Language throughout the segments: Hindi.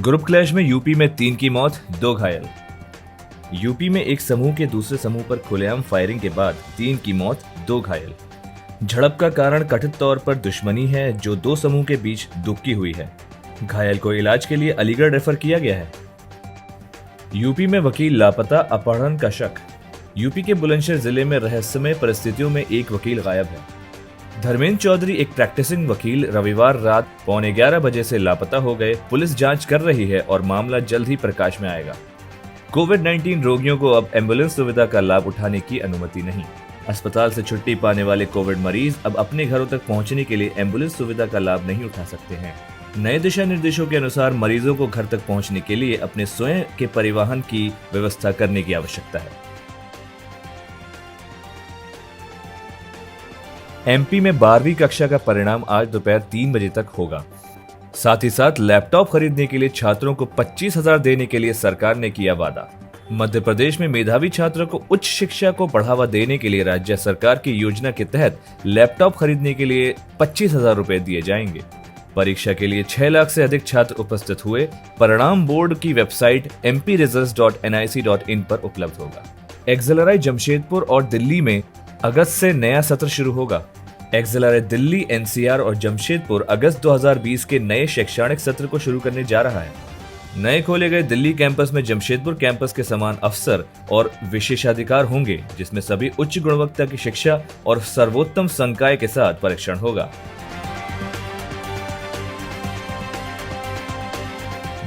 ग्रुप क्लैश में यूपी में 3 की मौत, 2 घायल। यूपी में एक समूह के दूसरे समूह पर खुलेआम फायरिंग के बाद 3 की मौत, 2 घायल। झड़प का कारण कथित तौर पर दुश्मनी है जो 2 समूह के बीच दुबकी हुई है। घायल को इलाज के लिए अलीगढ़ रेफर किया गया है। यूपी में वकील लापता, अपहरण का शक। यूपी के बुलंदशहर जिले में रहस्यमय परिस्थितियों में एक वकील गायब है। धर्मेंद्र चौधरी, एक प्रैक्टिसिंग वकील, रविवार रात 11:15 बजे से लापता हो गए। पुलिस जांच कर रही है और मामला जल्द ही प्रकाश में आएगा। कोविड-19 रोगियों को अब एम्बुलेंस सुविधा का लाभ उठाने की अनुमति नहीं। अस्पताल से छुट्टी पाने वाले कोविड मरीज अब अपने घरों तक पहुंचने के लिए एम्बुलेंस सुविधा का लाभ नहीं उठा सकते हैं। नए दिशा निर्देशों के अनुसार मरीजों को घर तक पहुंचने के लिए अपने स्वयं के परिवहन की व्यवस्था करने की आवश्यकता है। एमपी में 12वीं कक्षा का परिणाम आज दोपहर 3 बजे तक होगा। साथ ही साथ लैपटॉप खरीदने के लिए छात्रों को 25,000 देने के लिए सरकार ने किया वादा। मध्य प्रदेश में मेधावी छात्रों को उच्च शिक्षा को बढ़ावा देने के लिए राज्य सरकार की योजना के तहत लैपटॉप खरीदने के लिए 25,000 रुपए दिए जाएंगे। परीक्षा के लिए 6 लाख से अधिक छात्र उपस्थित हुए। परिणाम बोर्ड की वेबसाइट mpresults.nic.in पर उपलब्ध होगा। एक्सेलराई जमशेदपुर और दिल्ली में अगस्त से नया सत्र शुरू होगा। एक्सेलराई दिल्ली, एनसीआर और जमशेदपुर अगस्त 2020 के नए शैक्षणिक सत्र को शुरू करने जा रहा है। नए खोले गए दिल्ली कैंपस में जमशेदपुर कैंपस के समान अवसर और विशेषाधिकार होंगे, जिसमें सभी उच्च गुणवत्ता की शिक्षा और सर्वोत्तम संकाय के साथ परीक्षण होगा।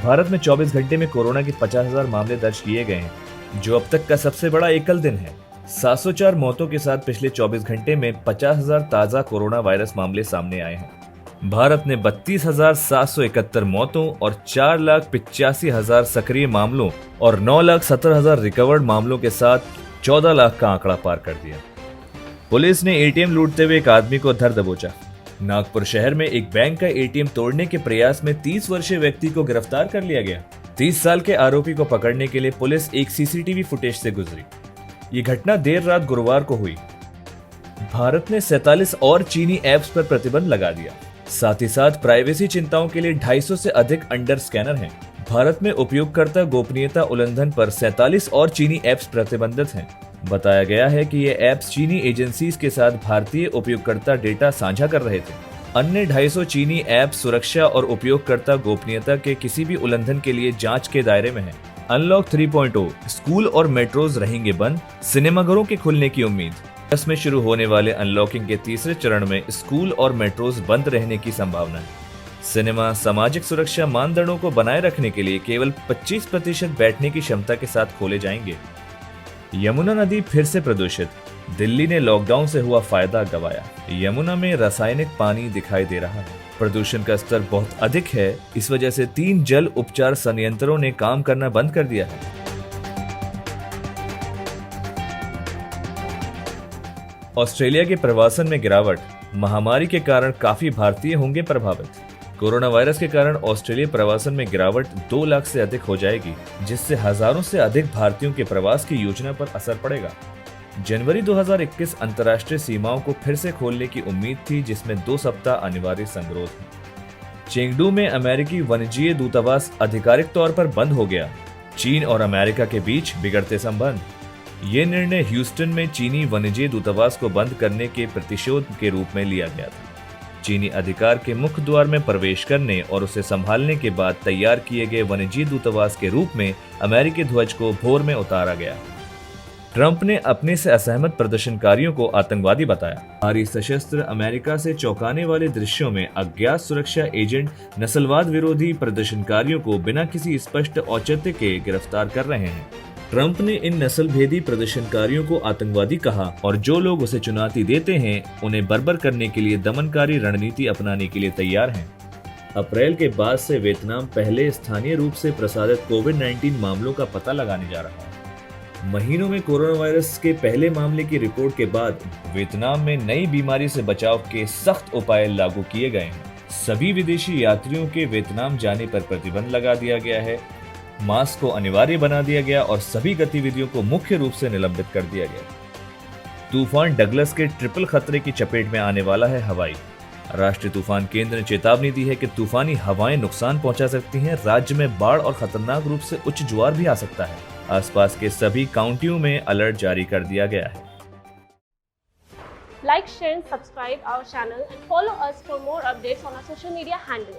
भारत में 24 घंटे में कोरोना के 50,000 मामले दर्ज किए गए हैं, जो अब तक का सबसे बड़ा एकल दिन है। 704 मौतों के साथ पिछले 24 घंटे में 50,000 ताजा कोरोना वायरस मामले सामने आए हैं। भारत ने 32,771 मौतों और 4,85,000 सक्रिय मामलों और 9,70,000 रिकवर्ड मामलों के साथ 14 लाख का आंकड़ा पार कर दिया। पुलिस ने एटीएम लूटते हुए एक आदमी को धर दबोचा। नागपुर शहर में एक बैंक का एटीएम तोड़ने के प्रयास में 30 वर्षीय व्यक्ति को गिरफ्तार कर लिया गया। 30 साल के आरोपी को पकड़ने के लिए पुलिस एक सीसीटीवी फुटेज से गुजरी। ये घटना देर रात गुरुवार को हुई। भारत ने 47 और चीनी ऐप्स पर प्रतिबंध लगा दिया। साथ ही साथ प्राइवेसी चिंताओं के लिए 250 से अधिक अंडर स्कैनर हैं। भारत में उपयोगकर्ता गोपनीयता उल्लंघन पर 47 और चीनी ऐप्स प्रतिबंधित हैं। बताया गया है कि ये ऐप्स चीनी एजेंसीज के साथ भारतीय उपयोगकर्ता डेटा साझा कर रहे थे। अन्य 250 चीनी ऐप्स सुरक्षा और उपयोगकर्ता गोपनीयता के किसी भी उल्लंघन के लिए जांच के दायरे में हैं। अनलॉक 3.0, स्कूल और मेट्रोज रहेंगे बंद, सिनेमाघरों के खुलने की उम्मीद। अगस्त में शुरू होने वाले अनलॉकिंग के तीसरे चरण में स्कूल और मेट्रोज बंद रहने की संभावना है। सिनेमा सामाजिक सुरक्षा मानदंडों को बनाए रखने के लिए केवल 25% बैठने की क्षमता के साथ खोले जाएंगे। यमुना नदी फिर से प्रदूषित, दिल्ली ने लॉकडाउन से हुआ फायदा गंवाया। यमुना में रासायनिक पानी दिखाई दे रहा है। प्रदूषण का स्तर बहुत अधिक है। इस वजह से 3 जल उपचार संयंत्रों ने काम करना बंद कर दिया है। ऑस्ट्रेलिया के प्रवासन में गिरावट, महामारी के कारण काफी भारतीय होंगे प्रभावित। कोरोना वायरस के कारण ऑस्ट्रेलिया प्रवासन में गिरावट 2 लाख से अधिक हो जाएगी, जिससे हजारों से अधिक भारतीयों के प्रवास की योजना पर असर पड़ेगा। जनवरी 2021 अंतर्राष्ट्रीय सीमाओं को फिर से खोलने की उम्मीद थी, जिसमें 2 सप्ताह अनिवार्य संगरोध है। चेंगडू में अमेरिकी वाणिज्यिक दूतावास आधिकारिक तौर पर बंद हो गया। चीन और अमेरिका के बीच बिगड़ते संबंध। ये निर्णय ह्यूस्टन में चीनी वाणिज्यिक दूतावास को बंद करने के प्रतिशोध के रूप में लिया गया था। चीनी अधिकार के मुख्य द्वार में प्रवेश करने और उसे संभालने के बाद तैयार किए गए वाणिज्यिक दूतावास के रूप में अमेरिकी ध्वज को भोर में उतारा गया। ट्रंप ने अपने से असहमत प्रदर्शनकारियों को आतंकवादी बताया। भारी सशस्त्र अमेरिका से चौंकाने वाले दृश्यों में अज्ञात सुरक्षा एजेंट नस्लवाद विरोधी प्रदर्शनकारियों को बिना किसी स्पष्ट औचित्य के गिरफ्तार कर रहे हैं। ट्रंप ने इन नस्ल भेदी प्रदर्शनकारियों को आतंकवादी कहा और जो लोग उसे चुनौती देते हैं उन्हें बर्बर करने के लिए दमनकारी रणनीति अपनाने के लिए तैयार हैं। अप्रैल के बाद से वियतनाम पहले स्थानीय रूप से प्रसारित कोविड-19 मामलों का पता लगाने जा रहा है। महीनों में कोरोना वायरस के पहले मामले की रिपोर्ट के बाद वियतनाम में नई बीमारी से बचाव के सख्त उपाय लागू किए गए हैं। सभी विदेशी यात्रियों के वियतनाम जाने पर प्रतिबंध लगा दिया गया है। मास्क को अनिवार्य बना दिया गया और सभी गतिविधियों को मुख्य रूप से निलंबित कर दिया गया। तूफान डगलस के ट्रिपल खतरे की चपेट में आने वाला है हवाई। राष्ट्रीय तूफान केंद्र ने चेतावनी दी है कि तूफानी हवाएं नुकसान पहुंचा सकती हैं। राज्य में बाढ़ और खतरनाक रूप से उच्च ज्वार भी आ सकता है। आसपास के सभी काउंटियों में अलर्ट जारी कर दिया गया है। Like, share and subscribe our channel and follow us for more updates on our social media handle.